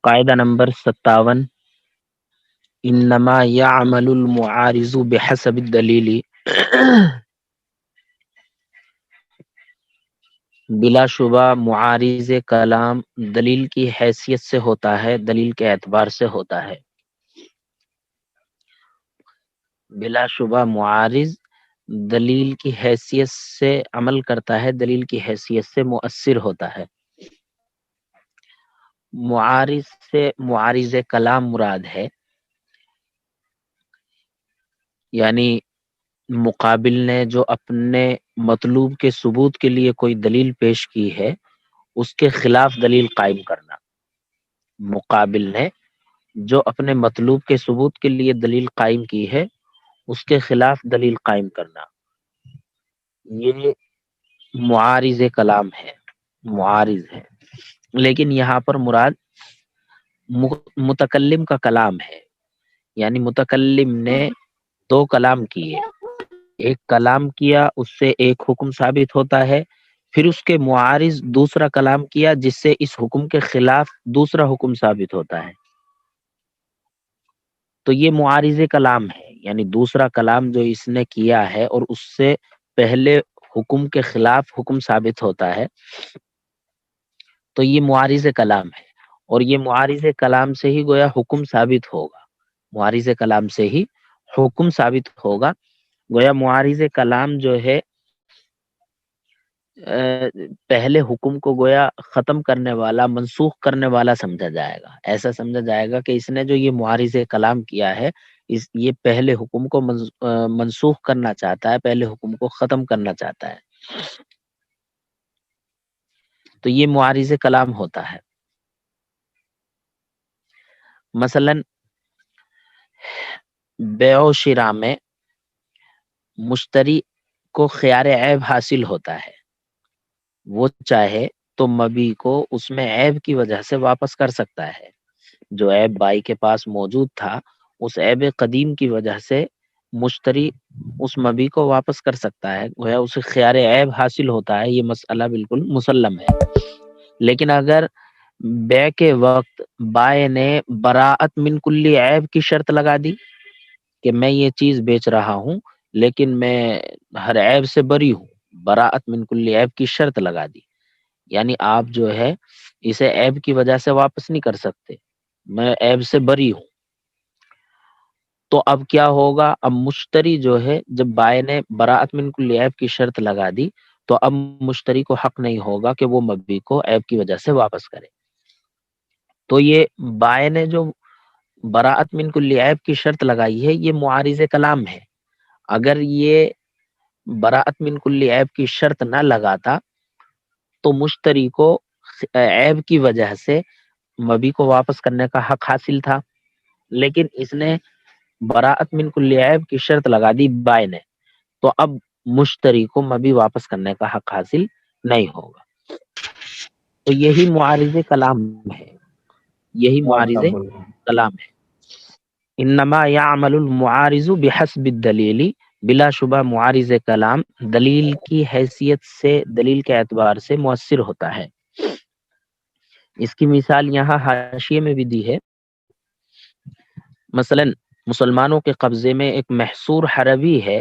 قاعدہ نمبر 57، انما یعمل المعارض بحسب الدلیل، بلا شبہ معارض کلام دلیل کی حیثیت سے ہوتا ہے، دلیل کے اعتبار سے ہوتا ہے۔ بلا شبہ معارض دلیل کی حیثیت سے عمل کرتا ہے، دلیل کی حیثیت سے مؤثر ہوتا ہے۔ معارض سے معارض کلام مراد ہے، یعنی مقابل نے جو اپنے مطلوب کے ثبوت کے لیے کوئی دلیل پیش کی ہے اس کے خلاف دلیل قائم کرنا۔ مقابل نے جو اپنے مطلوب کے ثبوت کے لیے دلیل قائم کی ہے اس کے خلاف دلیل قائم کرنا، یہ معارض کلام ہے، معارض ہے۔ لیکن یہاں پر مراد متکلم کا کلام ہے، یعنی متکلم نے دو کلام کیے، ایک کلام کیا اس سے ایک حکم ثابت ہوتا ہے، پھر اس کے معارض دوسرا کلام کیا جس سے اس حکم کے خلاف دوسرا حکم ثابت ہوتا ہے، تو یہ معارض کلام ہے، یعنی دوسرا کلام جو اس نے کیا ہے اور اس سے پہلے حکم کے خلاف حکم ثابت ہوتا ہے، تو یہ معارض کلام ہے، اور یہ معارض کلام سے ہی گویا حکم ثابت ہوگا، معارض کلام سے ہی حکم ثابت ہوگا۔ گویا معارض کلام جو ہے پہلے حکم کو گویا ختم کرنے والا، منسوخ کرنے والا سمجھا جائے گا، ایسا سمجھا جائے گا کہ اس نے جو یہ معارض کلام کیا ہے یہ پہلے حکم کو منسوخ کرنا چاہتا ہے، پہلے حکم کو ختم کرنا چاہتا ہے، تو یہ معارض کلام ہوتا ہے۔ مثلا بیع و شراء میں مشتری کو خیار عیب حاصل ہوتا ہے، وہ چاہے تو مبیع کو اس میں عیب کی وجہ سے واپس کر سکتا ہے، جو عیب بائی کے پاس موجود تھا اس عیب قدیم کی وجہ سے مشتری اس مبیع کو واپس کر سکتا ہے، گویا اسے خیار عیب حاصل ہوتا ہے، یہ مسئلہ بالکل مسلم ہے۔ لیکن اگر بیع کے وقت بائع نے براءت من کل عیب کی شرط لگا دی کہ میں یہ چیز بیچ رہا ہوں لیکن میں ہر عیب سے بری ہوں، براءت من کل عیب کی شرط لگا دی، یعنی آپ جو ہے اسے عیب کی وجہ سے واپس نہیں کر سکتے، میں عیب سے بری ہوں، تو اب کیا ہوگا؟ اب مشتری جو ہے جب بائع نے براءت من کل عیب کی شرط لگا دی تو اب مشتری کو حق نہیں ہوگا کہ وہ مبیع کو عیب کی وجہ سے واپس کرے، تو یہ بائع نے جو براءت من کل عیب کی شرط لگائی ہے یہ معارض کلام ہے۔ اگر یہ براءت من کل عیب کی شرط نہ لگاتا تو مشتری کو عیب کی وجہ سے مبیع کو واپس کرنے کا حق حاصل تھا، لیکن اس نے براءت من کل عیب کی شرط لگا دی بائع نے، تو اب مشتری کو مبیع واپس کرنے کا حق حاصل نہیں ہوگا، تو یہی معارض کلام ہے، یہی معارض کلام ہے۔ انما یعمل المعارض بحسب الدلیل، بلا شبہ معارض کلام دلیل کی حیثیت سے، دلیل کے اعتبار سے مؤثر ہوتا ہے۔ اس کی مثال یہاں حاشیے میں بھی دی ہے، مثلا مسلمانوں کے قبضے میں ایک محصور حربی ہے،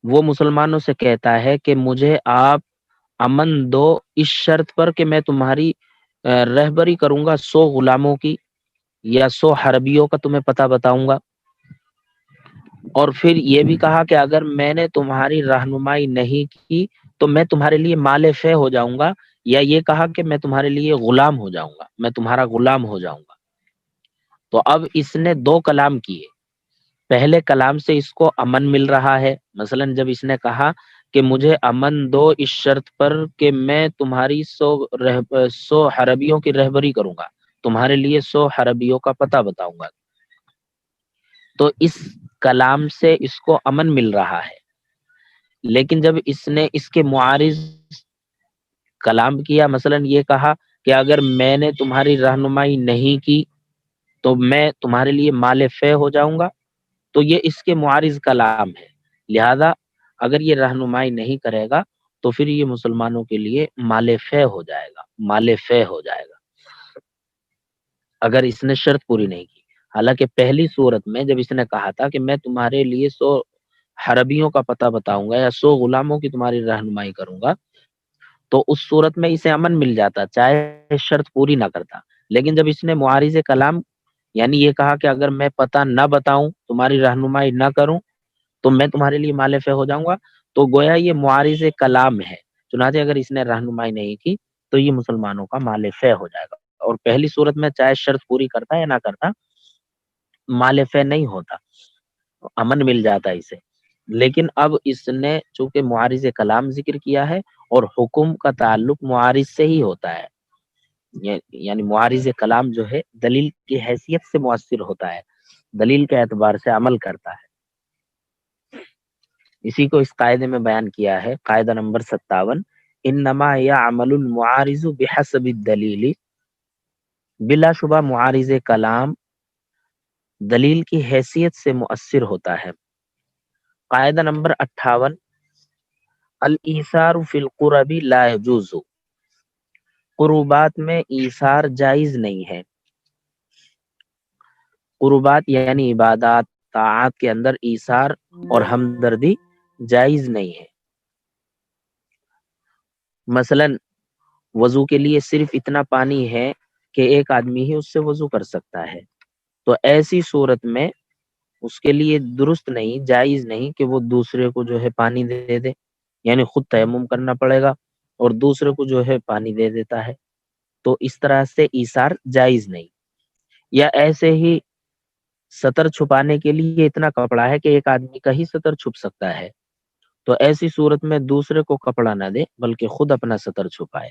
وہ مسلمانوں سے کہتا ہے کہ مجھے آپ امن دو اس شرط پر کہ میں تمہاری رہبری کروں گا 100 غلاموں کی یا 100 حربیوں کا تمہیں پتہ بتاؤں گا، اور پھر یہ بھی کہا کہ اگر میں نے تمہاری رہنمائی نہیں کی تو میں تمہارے لیے مال فہ ہو جاؤں گا، یا یہ کہا کہ میں تمہارے لیے غلام ہو جاؤں گا، میں تمہارا غلام ہو جاؤں گا، تو اب اس نے دو کلام کیے، پہلے کلام سے اس کو امن مل رہا ہے، مثلا جب اس نے کہا کہ مجھے امن دو اس شرط پر کہ میں تمہاری 100 حربیوں کی رہبری کروں گا، تمہارے لیے 100 حربیوں کا پتہ بتاؤں گا، تو اس کلام سے اس کو امن مل رہا ہے، لیکن جب اس نے اس کے معارض کلام کیا، مثلا یہ کہا کہ اگر میں نے تمہاری رہنمائی نہیں کی تو میں تمہارے لیے مال فہ ہو جاؤں گا، تو یہ اس کے معارض کلام ہے، لہذا اگر یہ رہنمائی نہیں کرے گا تو پھر یہ مسلمانوں کے لیے مال فہ ہو جائے گا، مال فہ ہو جائے گا۔ اگر اس نے شرط پوری نہیں کی. حالانکہ پہلی صورت میں جب اس نے کہا تھا کہ میں تمہارے لیے 100 حربیوں کا پتہ بتاؤں گا یا 100 غلاموں کی تمہاری رہنمائی کروں گا، تو اس صورت میں اسے امن مل جاتا چاہے شرط پوری نہ کرتا. لیکن جب اس نے معارض کلام یعنی یہ کہا کہ اگر میں پتہ نہ بتاؤں، تمہاری رہنمائی نہ کروں، تو میں تمہارے لیے مال فہ ہو جاؤں گا، تو گویا یہ معارض کلام ہے. چنانچہ اگر اس نے رہنمائی نہیں کی تو یہ مسلمانوں کا مال فہ ہو جائے گا. اور پہلی صورت میں چاہے شرط پوری کرتا یا نہ کرتا، مال فہ نہیں ہوتا، امن مل جاتا اسے. لیکن اب اس نے چونکہ معارض کلام ذکر کیا ہے اور حکم کا تعلق معارض سے ہی ہوتا ہے، یعنی معارض کلام جو ہے دلیل کی حیثیت سے مؤثر ہوتا ہے، دلیل کے اعتبار سے عمل کرتا ہے. اسی کو اس قاعدے میں بیان کیا ہے، قاعدہ نمبر 57، انما یعمل المعارض بحسب الدلیل، بلا شبہ معارض کلام دلیل کی حیثیت سے مؤثر ہوتا ہے. قاعدہ نمبر 58، الایثار فی القرب لا یجوز، قربات میں ایثار جائز نہیں ہے. قربات یعنی عبادات طاعات کے اندر ایثار اور ہمدردی جائز نہیں ہے. مثلا وضو کے لیے صرف اتنا پانی ہے کہ ایک آدمی ہی اس سے وضو کر سکتا ہے، تو ایسی صورت میں اس کے لیے درست نہیں، جائز نہیں کہ وہ دوسرے کو جو ہے پانی دے دے، یعنی خود تیمم کرنا پڑے گا اور دوسرے کو جو ہے پانی دے دیتا ہے، تو اس طرح سے ایثار جائز نہیں. یا ایسے ہی سطر چھپانے کے لیے اتنا کپڑا ہے کہ ایک آدمی کا ہی سطر چھپ سکتا ہے، تو ایسی صورت میں دوسرے کو کپڑا نہ دے بلکہ خود اپنا سطر چھپائے.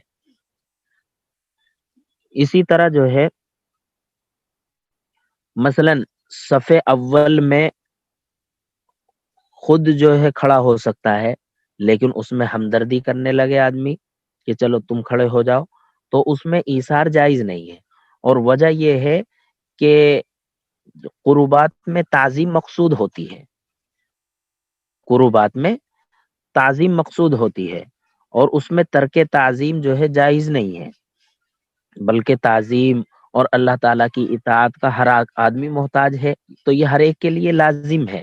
اسی طرح جو ہے مثلا صف اول میں خود جو ہے کھڑا ہو سکتا ہے، لیکن اس میں ہمدردی کرنے لگے آدمی کہ چلو تم کھڑے ہو جاؤ، تو اس میں ایثار جائز نہیں ہے. اور وجہ یہ ہے کہ قربات میں تعظیم مقصود ہوتی ہے، قربات میں تعظیم مقصود ہوتی ہے، اور اس میں ترک تعظیم جو ہے جائز نہیں ہے، بلکہ تعظیم اور اللہ تعالیٰ کی اطاعت کا ہر آدمی محتاج ہے، تو یہ ہر ایک کے لیے لازم ہے.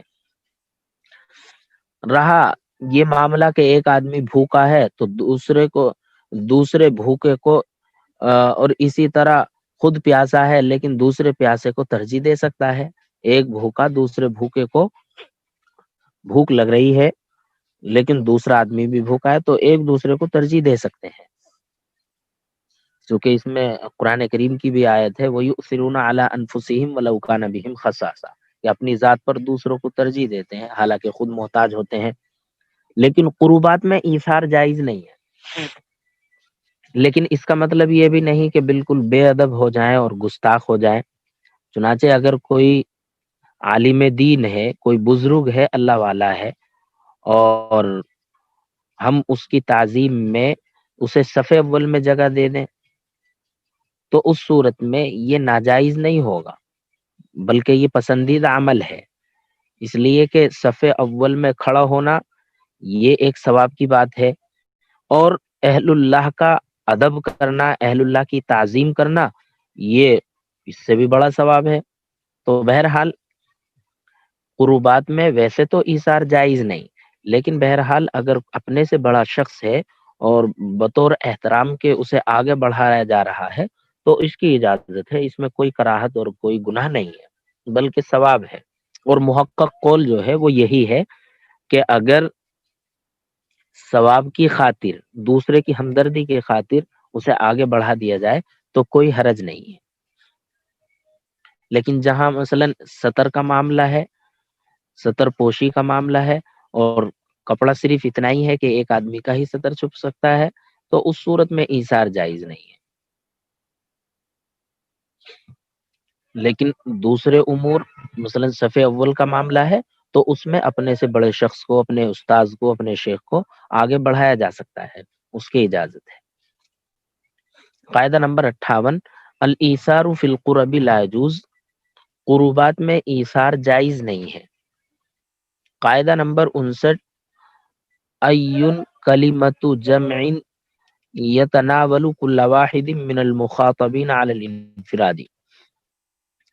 رہا یہ معاملہ کہ ایک آدمی بھوکا ہے تو دوسرے بھوکے کو اور اسی طرح خود پیاسا ہے لیکن دوسرے پیاسے کو ترجیح دے سکتا ہے. ایک بھوکا دوسرے بھوکے کو بھوک لگ رہی ہے لیکن دوسرا آدمی بھی بھوکا ہے، تو ایک دوسرے کو ترجیح دے سکتے ہیں. چونکہ اس میں قرآن کریم کی بھی آیت ہے، وَيُؤْثِرُونَ عَلَىٰ أَنفُسِهِمْ وَلَوْ كَانَ بِهِمْ خَصَاصَةٌ، کہ اپنی ذات پر دوسروں کو ترجیح دیتے ہیں حالانکہ خود محتاج ہوتے ہیں. لیکن قربات میں ایثار جائز نہیں ہے. لیکن اس کا مطلب یہ بھی نہیں کہ بالکل بے ادب ہو جائیں اور گستاخ ہو جائیں. چنانچہ اگر کوئی عالم دین ہے، کوئی بزرگ ہے، اللہ والا ہے، اور ہم اس کی تعظیم میں اسے صف اول میں جگہ دے دیں تو اس صورت میں یہ ناجائز نہیں ہوگا بلکہ یہ پسندیدہ عمل ہے، اس لیے کہ صف اول میں کھڑا ہونا یہ ایک ثواب کی بات ہے، اور اہل اللہ کا ادب کرنا، اہل اللہ کی تعظیم کرنا، یہ اس سے بھی بڑا ثواب ہے. تو بہرحال قربات میں ویسے تو ایثار جائز نہیں، لیکن بہرحال اگر اپنے سے بڑا شخص ہے اور بطور احترام کے اسے آگے بڑھایا جا رہا ہے تو اس کی اجازت ہے، اس میں کوئی کراہت اور کوئی گناہ نہیں ہے بلکہ ثواب ہے. اور محقق قول جو ہے وہ یہی ہے کہ اگر ثواب کی خاطر، دوسرے کی ہمدردی کی خاطر اسے آگے بڑھا دیا جائے تو کوئی حرج نہیں ہے. لیکن جہاں مثلا سطر کا معاملہ ہے، سطر پوشی کا معاملہ ہے، اور کپڑا صرف اتنا ہی ہے کہ ایک آدمی کا ہی سطر چھپ سکتا ہے، تو اس صورت میں ایثار جائز نہیں ہے. لیکن دوسرے امور مثلا صف اول کا معاملہ ہے تو اس میں اپنے سے بڑے شخص کو، اپنے استاذ کو، اپنے شیخ کو آگے بڑھایا جا سکتا ہے، اس کی اجازت ہے. قاعدہ نمبر 58، الایثار فی القرب لا یجوز، قربات میں ایثار جائز نہیں ہے. قاعدہ نمبر 59، ایون کلمۃ جمع یتناول کل واحد من المخاطبین علی الانفراد،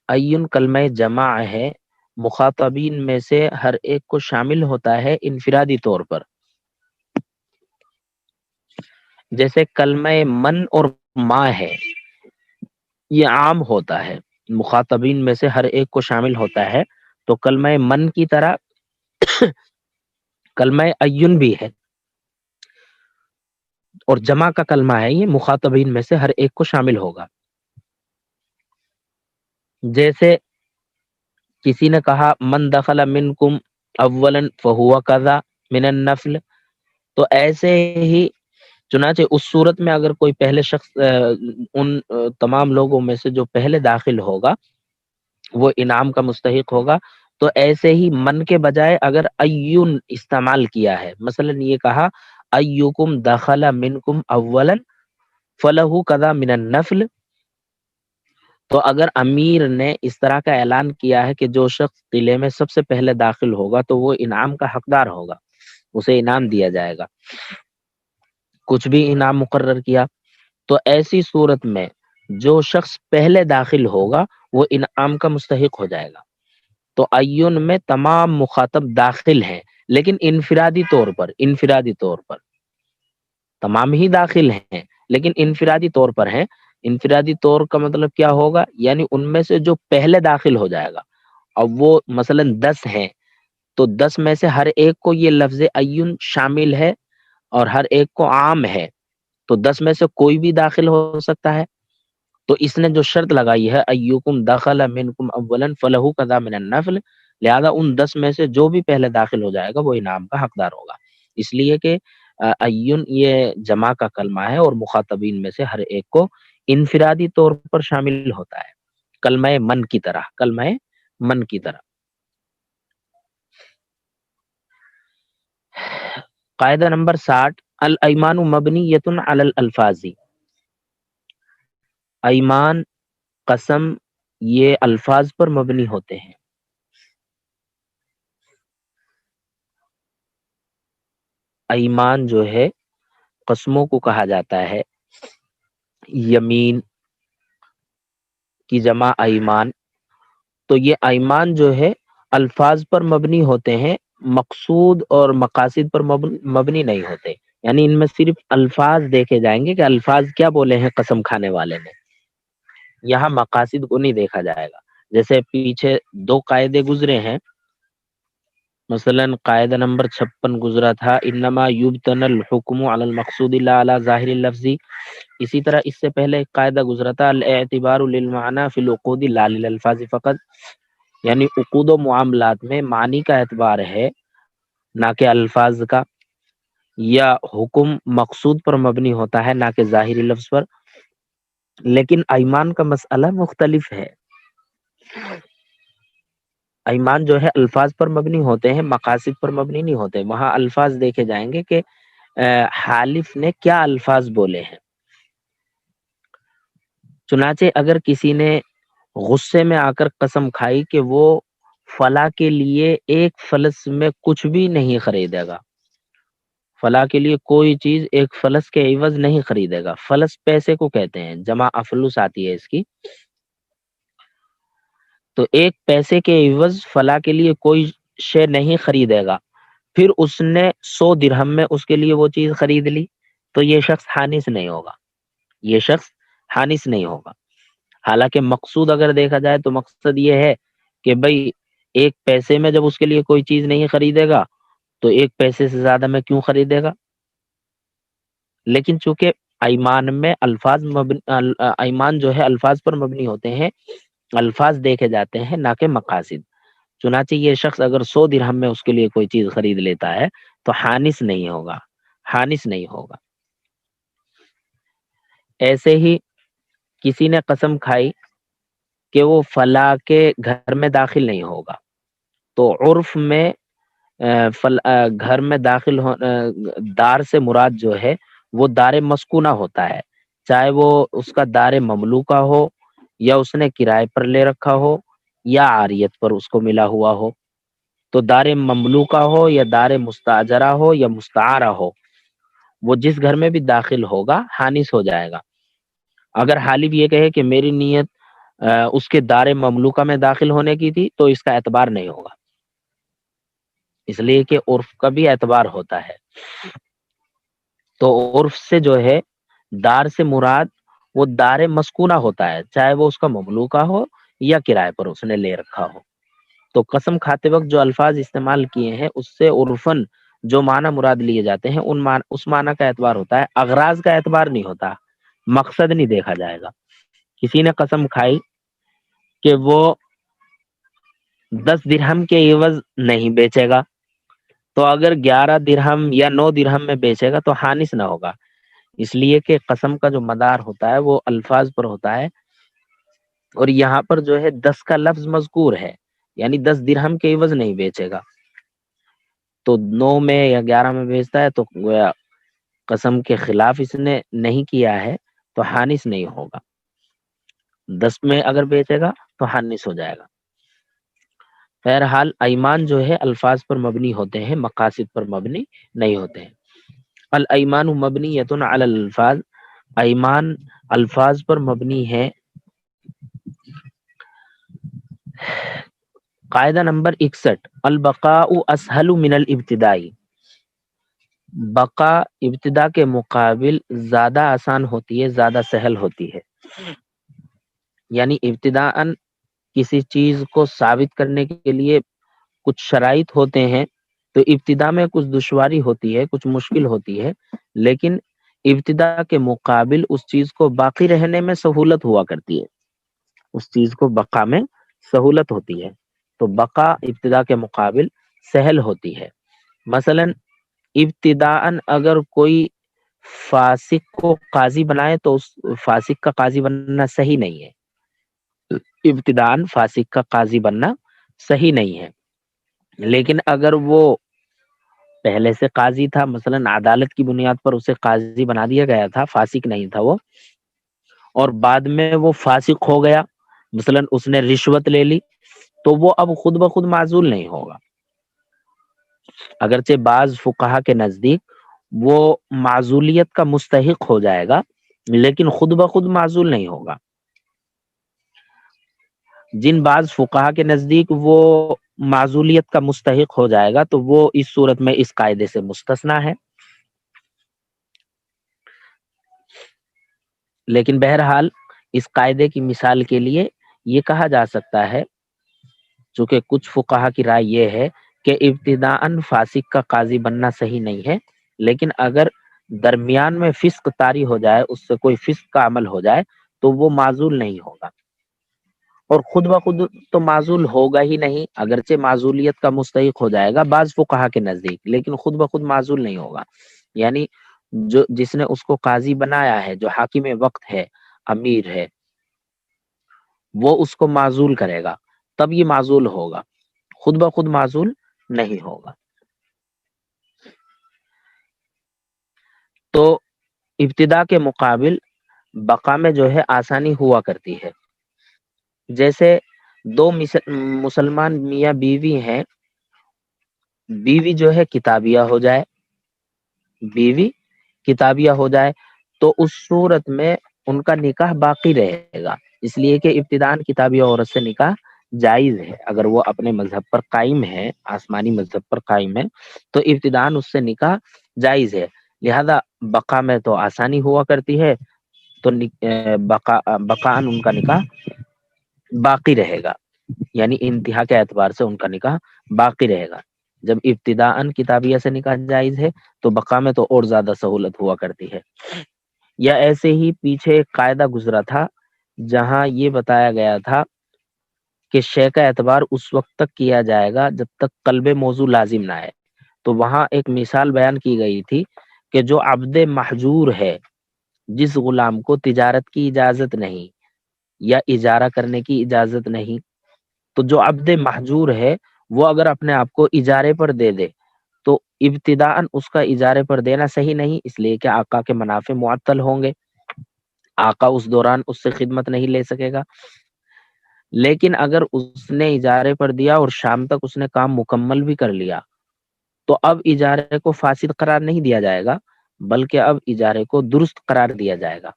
ایون کلمہ جمع ہے، مخاطبین میں سے ہر ایک کو شامل ہوتا ہے انفرادی طور پر، جیسے کلمہ من اور ما ہے، یہ عام ہوتا ہے، مخاطبین میں سے ہر ایک کو شامل ہوتا ہے، تو کلمہ من کی طرح کلمہ ایون بھی ہے، اور جمع کا کلمہ ہے، یہ مخاطبین میں سے ہر ایک کو شامل ہوگا۔ جیسے کسی نے کہا من دخل منکم اولا فہو کذا من النفل، تو ایسے ہی چنانچہ اس صورت میں اگر کوئی پہلے شخص ان تمام لوگوں میں سے جو پہلے داخل ہوگا وہ انعام کا مستحق ہوگا، تو ایسے ہی من کے بجائے اگر ایون استعمال کیا ہے، مثلا یہ کہا ایکم دخل منکم اولا فلہ کذا من النفل، تو اگر امیر نے اس طرح کا اعلان کیا ہے کہ جو شخص قلعے میں سب سے پہلے داخل ہوگا تو وہ انعام کا حقدار ہوگا، اسے انعام دیا جائے گا، کچھ بھی انعام مقرر کیا، تو ایسی صورت میں جو شخص پہلے داخل ہوگا وہ انعام کا مستحق ہو جائے گا۔ تو ایون میں تمام مخاطب داخل ہیں، لیکن انفرادی طور پر تمام ہی داخل ہیں، لیکن انفرادی طور پر ہیں۔ انفرادی طور کا مطلب کیا ہوگا؟ یعنی ان میں سے جو پہلے داخل ہو جائے گا، اب وہ مثلا 10 ہیں، تو 10 میں سے ہر ایک کو یہ لفظ ایون شامل ہے اور ہر ایک کو عام ہے، تو 10 میں سے کوئی بھی داخل ہو سکتا ہے، تو اس نے جو شرط لگائی ہے ایکم دخل منکم اولا فلہ کذا من النفل، لہذا ان 10 میں سے جو بھی پہلے داخل ہو جائے گا وہ انعام کا حقدار ہوگا، اس لیے کہ ایون یہ جمع کا کلمہ ہے اور مخاطبین میں سے ہر ایک کو انفرادی طور پر شامل ہوتا ہے، کلمہ من کی طرح۔ قاعدہ نمبر 60، الایمان مبنیۃ علی الالفاظ، ایمان قسم یہ الفاظ پر مبنی ہوتے ہیں۔ ایمان جو ہے قسموں کو کہا جاتا ہے، یمین کی جمع ایمان، تو یہ ایمان جو ہے الفاظ پر مبنی ہوتے ہیں، مقصود اور مقاصد پر مبنی نہیں ہوتے، یعنی ان میں صرف الفاظ دیکھے جائیں گے کہ الفاظ کیا بولے ہیں قسم کھانے والے نے، یہاں مقاصد کو نہیں دیکھا جائے گا۔ جیسے پیچھے 2 قاعدے گزرے ہیں، مثلا قاعدہ نمبر 56 گزرا تھا انما یبتن الحکم علی المقصود لا علی ظاہر اللفظ، اسی طرح اس سے پہلے ایک قاعدہ گزرا تھا الاعتبار للمعنی فی العقود لا للالفاظ فقط، یعنی عقود و معاملات میں معنی کا اعتبار ہے نہ کہ الفاظ کا، یا حکم مقصود پر مبنی ہوتا ہے نہ کہ ظاہری لفظ پر، لیکن ایمان کا مسئلہ مختلف ہے۔ ایمان جو ہے الفاظ پر مبنی ہوتے ہیں، مقاصد پر مبنی نہیں ہوتے، وہاں الفاظ دیکھے جائیں گے کہ حالف نے کیا الفاظ بولے ہیں۔ چنانچہ اگر کسی نے غصے میں آ کر قسم کھائی کہ وہ فلاں کے لیے ایک فلس میں کچھ بھی نہیں خریدے گا، فلاں کے لیے کوئی چیز ایک فلس کے عوض نہیں خریدے گا، فلس پیسے کو کہتے ہیں، جمع افلس آتی ہے اس کی، تو ایک پیسے کے عوض فلاں کے لیے کوئی شے نہیں خریدے گا، پھر اس نے 100 درہم میں اس کے لیے وہ چیز خرید لی، تو یہ شخص حانث نہیں ہوگا، یہ شخص حانث نہیں ہوگا۔ حالانکہ مقصود اگر دیکھا جائے تو مقصد یہ ہے کہ بھئی ایک پیسے میں جب اس کے لیے کوئی چیز نہیں خریدے گا تو ایک پیسے سے زیادہ میں کیوں خریدے گا، لیکن چونکہ ایمان جو ہے الفاظ پر مبنی ہوتے ہیں، الفاظ دیکھے جاتے ہیں نہ کہ مقاصد، چنانچہ یہ شخص اگر 100 درہم میں اس کے لیے کوئی چیز خرید لیتا ہے تو حانث نہیں ہوگا، حانث نہیں ہوگا۔ ایسے ہی کسی نے قسم کھائی کہ وہ فلاں کے گھر میں داخل نہیں ہوگا، تو عرف میں گھر میں داخل دار سے مراد جو ہے وہ دار مسکونہ ہوتا ہے، چاہے وہ اس کا دار مملوکہ ہو یا اس نے کرائے پر لے رکھا ہو یا عاریت پر اس کو ملا ہوا ہو، تو دار مملوکہ ہو یا دار مستاجرہ ہو یا مستعارہ ہو، وہ جس گھر میں بھی داخل ہوگا حانث ہو جائے گا۔ اگر حالف یہ کہے کہ میری نیت اس کے دار مملوکہ میں داخل ہونے کی تھی تو اس کا اعتبار نہیں ہوگا، اس لیے کہ عرف کا بھی اعتبار ہوتا ہے۔ تو عرف سے جو ہے دار سے مراد وہ دار مسکونہ ہوتا ہے، چاہے وہ اس کا مملوکہ ہو یا کرائے پر اس نے لے رکھا ہو۔ تو قسم کھاتے وقت جو الفاظ استعمال کیے ہیں اس سے عرفن جو معنی مراد لیے جاتے ہیں اس معنی کا اعتبار ہوتا ہے، اغراض کا اعتبار نہیں ہوتا، مقصد نہیں دیکھا جائے گا۔ کسی نے قسم کھائی کہ وہ 10 درہم کے عوض نہیں بیچے گا، تو اگر 11 درہم یا 9 درہم میں بیچے گا تو حانث نہ ہوگا، اس لیے کہ قسم کا جو مدار ہوتا ہے وہ الفاظ پر ہوتا ہے، اور یہاں پر جو ہے 10 کا لفظ مذکور ہے، یعنی 10 درہم کے عوض نہیں بیچے گا، تو 9 میں یا 11 میں بیچتا ہے تو گویا قسم کے خلاف اس نے نہیں کیا ہے تو حانث نہیں ہوگا، 10 میں اگر بیچے گا تو حانث ہو جائے گا۔ بہرحال ایمان جو ہے الفاظ پر مبنی ہوتے ہیں، مقاصد پر مبنی نہیں ہوتے ہیں۔ الایمان مبنیۃ علی الالفاظ، ایمان الفاظ پر مبنی ہے۔ قاعدہ نمبر 61، البقاء اسهل من الابتداء، بقا ابتدا کے مقابل زیادہ آسان ہوتی ہے، زیادہ سہل ہوتی ہے، یعنی ابتداءً کسی چیز کو ثابت کرنے کے لیے کچھ شرائط ہوتے ہیں، تو ابتدا میں کچھ دشواری ہوتی ہے، کچھ مشکل ہوتی ہے، لیکن ابتدا کے مقابل اس چیز کو باقی رہنے میں سہولت ہوا کرتی ہے، اس چیز کو بقا میں سہولت ہوتی ہے، تو بقا ابتدا کے مقابل سہل ہوتی ہے۔ مثلا ابتداءً اگر کوئی فاسق کو قاضی بنائے تو اس فاسق کا قاضی بننا صحیح نہیں ہے، ابتداءً فاسق کا قاضی بننا صحیح نہیں ہے، لیکن اگر وہ پہلے سے قاضی تھا، مثلا عدالت کی بنیاد پر اسے قاضی بنا دیا گیا تھا، فاسق نہیں تھا وہ، اور بعد میں وہ فاسق ہو گیا، مثلا اس نے رشوت لے لی، تو وہ اب خود بخود معزول نہیں ہوگا، اگرچہ بعض فقہا کے نزدیک وہ معزولیت کا مستحق ہو جائے گا لیکن خود بخود معزول نہیں ہوگا۔ جن بعض فقہا کے نزدیک وہ معزولیت کا مستحق ہو جائے گا تو وہ اس صورت میں اس قاعدے سے مستثنا ہے، لیکن بہرحال اس قاعدے کی مثال کے لیے یہ کہا جا سکتا ہے، چونکہ کچھ فقہا کی رائے یہ ہے کہ ابتداءً فاسق کا قاضی بننا صحیح نہیں ہے، لیکن اگر درمیان میں فسق طاری ہو جائے، اس سے کوئی فسق کا عمل ہو جائے تو وہ معزول نہیں ہوگا، اور خود بخود تو معزول ہوگا ہی نہیں، اگرچہ معزولیت کا مستحق ہو جائے گا بعض فقہا کے نزدیک، لیکن خود بخود معزول نہیں ہوگا، یعنی جس نے اس کو قاضی بنایا ہے، جو حاکم وقت ہے، امیر ہے، وہ اس کو معزول کرے گا تب یہ معزول ہوگا، خود بخود معزول نہیں ہوگا۔ تو ابتدا کے مقابل بقا میں جو ہے آسانی ہوا کرتی ہے، جیسے دو مسلمان میاں بیوی ہیں، بیوی جو ہے کتابیہ ہو جائے، بیوی کتابیہ ہو جائے تو اس صورت میں ان کا نکاح باقی رہے گا، اس لیے کہ ابتداءً کتابیہ عورت سے نکاح جائز ہے، اگر وہ اپنے مذہب پر قائم ہے، آسمانی مذہب پر قائم ہے تو ابتداءً اس سے نکاح جائز ہے، لہذا بقا میں تو آسانی ہوا کرتی ہے، تو بقاءً ان کا نکاح باقی رہے گا، یعنی انتہا کے اعتبار سے ان کا نکاح باقی رہے گا۔ جب ابتداءً کتابیہ سے نکاح جائز ہے تو بقا میں تو اور زیادہ سہولت ہوا کرتی ہے۔ یا ایسے ہی پیچھے ایک قاعدہ گزرا تھا جہاں یہ بتایا گیا تھا کہ شے کا اعتبار اس وقت تک کیا جائے گا جب تک قلب موضوع لازم نہ آئے، تو وہاں ایک مثال بیان کی گئی تھی کہ جو عبد محجور ہے، جس غلام کو تجارت کی اجازت نہیں یا اجارہ کرنے کی اجازت نہیں، تو جو عبد محجور ہے وہ اگر اپنے آپ کو اجارے پر دے دے تو ابتداءً اس کا اجارے پر دینا صحیح نہیں، اس لیے کہ آقا کے منافع معطل ہوں گے، آقا اس دوران اس سے خدمت نہیں لے سکے گا، لیکن اگر اس نے اجارے پر دیا اور شام تک اس نے کام مکمل بھی کر لیا تو اب اجارے کو فاسد قرار نہیں دیا جائے گا بلکہ اب اجارے کو درست قرار دیا جائے گا،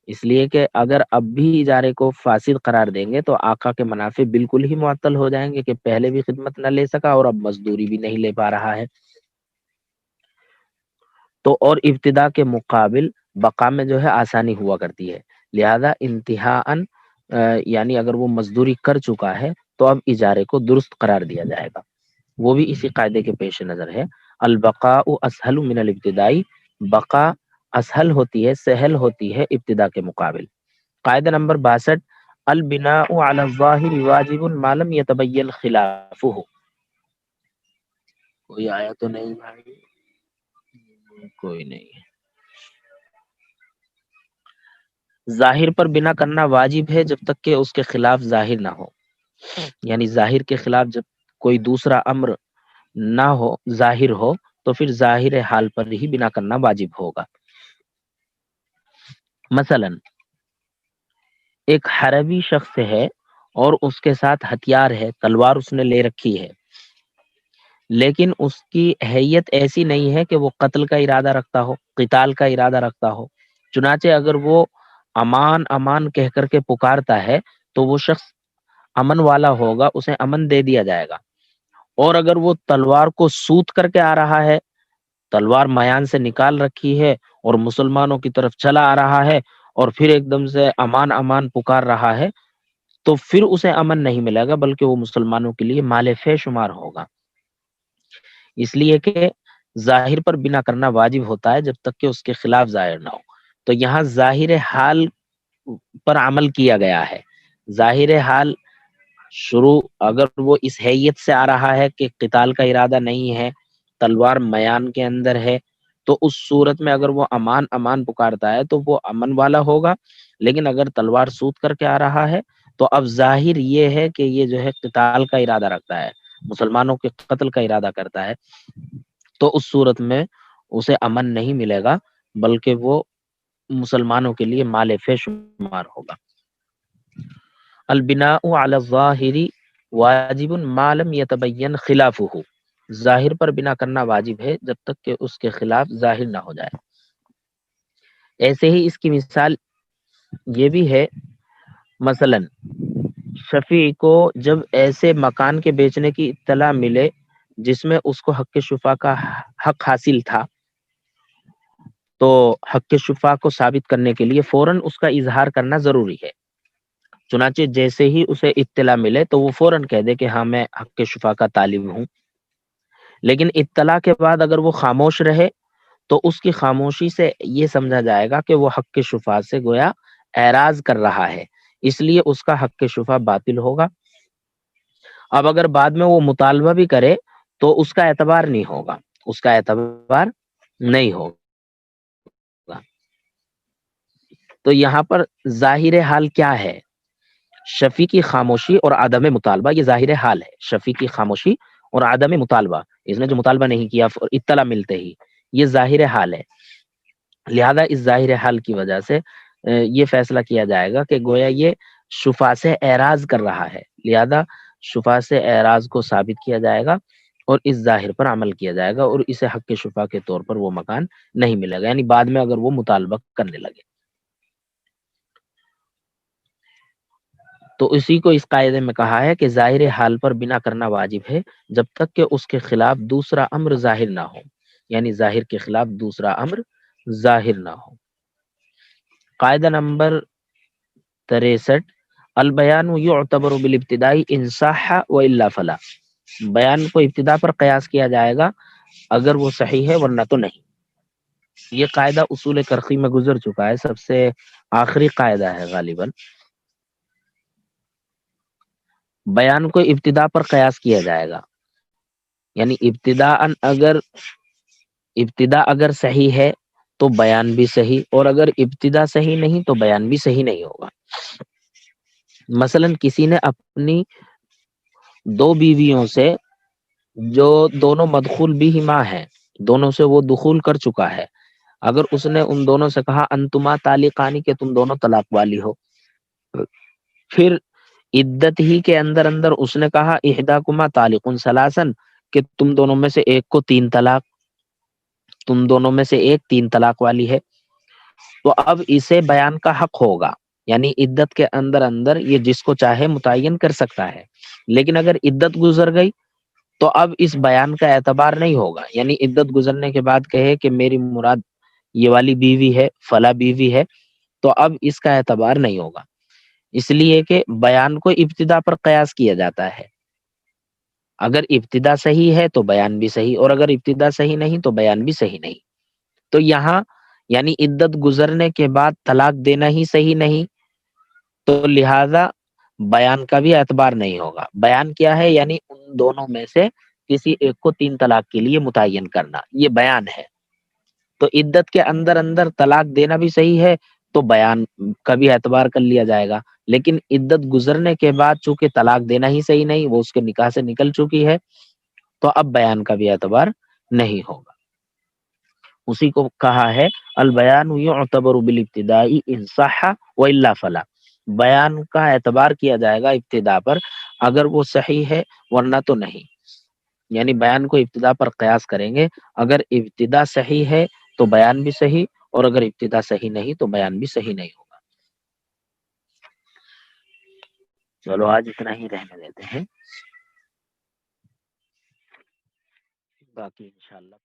اس لیے کہ اگر اب بھی اجارے کو فاسد قرار دیں گے تو آقا کے منافع بالکل ہی معطل ہو جائیں گے کہ پہلے بھی خدمت نہ لے سکا اور اب مزدوری بھی نہیں لے پا رہا ہے. تو اور ابتدا کے مقابل بقا میں جو ہے آسانی ہوا کرتی ہے، لہذا انتہاءً یعنی اگر وہ مزدوری کر چکا ہے تو اب اجارے کو درست قرار دیا جائے گا. وہ بھی اسی قاعدے کے پیش نظر ہے. البقاء اسہل من الابتدائی، بقا اسہل ہوتی ہے، سہل ہوتی ہے ابتدا کے مقابل. قاعدہ نمبر 62، البناء علی الظاہر واجب ما لم یتبین خلافہ. کوئی آیا تو نہیں بھائی؟ کوئی نہیں. ظاہر پر بنا کرنا واجب ہے جب تک کہ اس کے خلاف ظاہر نہ ہو، یعنی ظاہر کے خلاف جب کوئی دوسرا امر نہ ہو، ظاہر ہو، تو پھر ظاہر حال پر ہی بنا کرنا واجب ہوگا. مثلا ایک حربی شخص ہے اور اس کے ساتھ ہتھیار ہے، تلوار اس نے لے رکھی ہے، لیکن اس کی حیت ایسی نہیں ہے کہ وہ قتل کا ارادہ رکھتا ہو، قتال کا ارادہ رکھتا ہو. چنانچہ اگر وہ امان امان کہہ کر کے پکارتا ہے تو وہ شخص امن والا ہوگا، اسے امن دے دیا جائے گا. اور اگر وہ تلوار کو سوت کر کے آ رہا ہے، تلوار میان سے نکال رکھی ہے اور مسلمانوں کی طرف چلا آ رہا ہے اور پھر ایک دم سے امان امان پکار رہا ہے، تو پھر اسے امن نہیں ملے گا بلکہ وہ مسلمانوں کے لیے مال فے شمار ہوگا. اس لیے کہ ظاہر پر بنا کرنا واجب ہوتا ہے جب تک کہ اس کے خلاف ظاہر نہ ہو. تو یہاں ظاہر حال پر عمل کیا گیا ہے. ظاہر حال شروع اگر وہ اس حیت سے آ رہا ہے کہ قتال کا ارادہ نہیں ہے، تلوار میان کے اندر ہے، تو اس صورت میں اگر وہ امان امان پکارتا ہے تو وہ امن والا ہوگا. لیکن اگر تلوار سوت کر کے آ رہا ہے تو اب ظاہر یہ ہے کہ یہ جو ہے قتال کا ارادہ رکھتا ہے، مسلمانوں کے قتل کا ارادہ کرتا ہے. تو اس صورت میں اسے امن نہیں ملے گا بلکہ وہ مسلمانوں کے لیے مال فے شمار ہوگا. البناء علی الظاہر واجب ما لم یتبین خلافہ، ظاہر پر بنا کرنا واجب ہے جب تک کہ اس کے خلاف ظاہر نہ ہو جائے. ایسے ہی اس کی مثال یہ بھی ہے، مثلا شفیع کو جب ایسے مکان کے بیچنے کی اطلاع ملے جس میں اس کو حق شفا کا حق حاصل تھا، تو حق شفا کو ثابت کرنے کے لیے فوراً اس کا اظہار کرنا ضروری ہے. چنانچہ جیسے ہی اسے اطلاع ملے تو وہ فوراً کہہ دے کہ ہاں میں حق شفا کا طالب ہوں. لیکن اطلاع کے بعد اگر وہ خاموش رہے تو اس کی خاموشی سے یہ سمجھا جائے گا کہ وہ حق شفا سے گویا اعراض کر رہا ہے، اس لیے اس کا حق شفا باطل ہوگا. اب اگر بعد میں وہ مطالبہ بھی کرے تو اس کا اعتبار نہیں ہوگا، اس کا اعتبار نہیں ہوگا. تو یہاں پر ظاہر حال کیا ہے؟ شفیع کی خاموشی اور عدم مطالبہ، یہ ظاہر حال ہے. شفیع کی خاموشی اور عدم مطالبہ، اس نے جو مطالبہ نہیں کیا اطلاع ملتے ہی، یہ ظاہر حال ہے. لہذا اس ظاہر حال کی وجہ سے یہ فیصلہ کیا جائے گا کہ گویا یہ شفا سے اعراض کر رہا ہے، لہذا شفا سے اعراض کو ثابت کیا جائے گا اور اس ظاہر پر عمل کیا جائے گا اور اسے حق شفا کے طور پر وہ مکان نہیں ملے گا، یعنی بعد میں اگر وہ مطالبہ کرنے لگے. تو اسی کو اس قاعدے میں کہا ہے کہ ظاہر حال پر بنا کرنا واجب ہے جب تک کہ اس کے خلاف دوسرا امر ظاہر نہ ہو، یعنی ظاہر کے خلاف دوسرا امر ظاہر نہ ہو. قاعدہ نمبر 63، البیان یعتبر بالابتداء ان صح والا فلا، بیان کو ابتدا پر قیاس کیا جائے گا اگر وہ صحیح ہے ورنہ تو نہیں. یہ قاعدہ اصول کرخی میں گزر چکا ہے، سب سے آخری قاعدہ ہے غالباً. بیان کو ابتدا پر قیاس کیا جائے گا، یعنی ابتدا اگر صحیح ہے تو بیان بھی صحیح، اور اگر ابتدا صحیح نہیں تو بیان بھی صحیح نہیں ہوگا. مثلا کسی نے اپنی دو بیویوں سے جو دونوں مدخول بہما ہیں، دونوں سے وہ دخول کر چکا ہے، اگر اس نے ان دونوں سے کہا انتما طالقانی، کہ تم دونوں طلاق والی ہو، پھر عدت ہی کے اندر اندر اس نے کہا احداکما طالق ثلاثن، کہ تم دونوں میں سے ایک کو تین طلاق، تم دونوں میں سے ایک تین طلاق والی ہے، تو اب اسے بیان کا حق ہوگا، یعنی عدت کے اندر اندر یہ جس کو چاہے متعین کر سکتا ہے، لیکن اگر عدت گزر گئی تو اب اس بیان کا اعتبار نہیں ہوگا، یعنی عدت گزرنے کے بعد کہے کہ میری مراد یہ والی بیوی ہے، فلاں بیوی ہے، تو اب اس کا اعتبار نہیں ہوگا، اس لیے کہ بیان کو ابتدا پر قیاس کیا جاتا ہے، اگر ابتدا صحیح ہے تو بیان بھی صحیح، اور اگر ابتدا صحیح نہیں تو بیان بھی صحیح نہیں۔ تو یہاں یعنی عدت گزرنے کے بعد طلاق دینا ہی صحیح نہیں، تو لہذا بیان کا بھی اعتبار نہیں ہوگا۔ بیان کیا ہے؟ یعنی ان دونوں میں سے کسی ایک کو 3 طلاق کے لیے متعین کرنا، یہ بیان ہے۔ تو عدت کے اندر اندر طلاق دینا بھی صحیح ہے تو بیان کا بھی اعتبار کر لیا جائے گا، لیکن عدت گزرنے کے بعد چونکہ طلاق دینا ہی صحیح نہیں، وہ اس کے نکاح سے نکل چکی ہے، تو اب بیان کا بھی اعتبار نہیں ہوگا۔ اسی کو کہا ہے البیان یعتبر بالابتداء ان صح والا فلا، بیان کا اعتبار کیا جائے گا ابتدا پر اگر وہ صحیح ہے، ورنہ تو نہیں، یعنی بیان کو ابتدا پر قیاس کریں گے، اگر ابتدا صحیح ہے تو بیان بھی صحیح، اور اگر ابتدا صحیح نہیں تو بیان بھی صحیح نہیں ہوگا۔ چلو آج اتنا ہی رہنے دیتے ہیں، باقی انشاءاللہ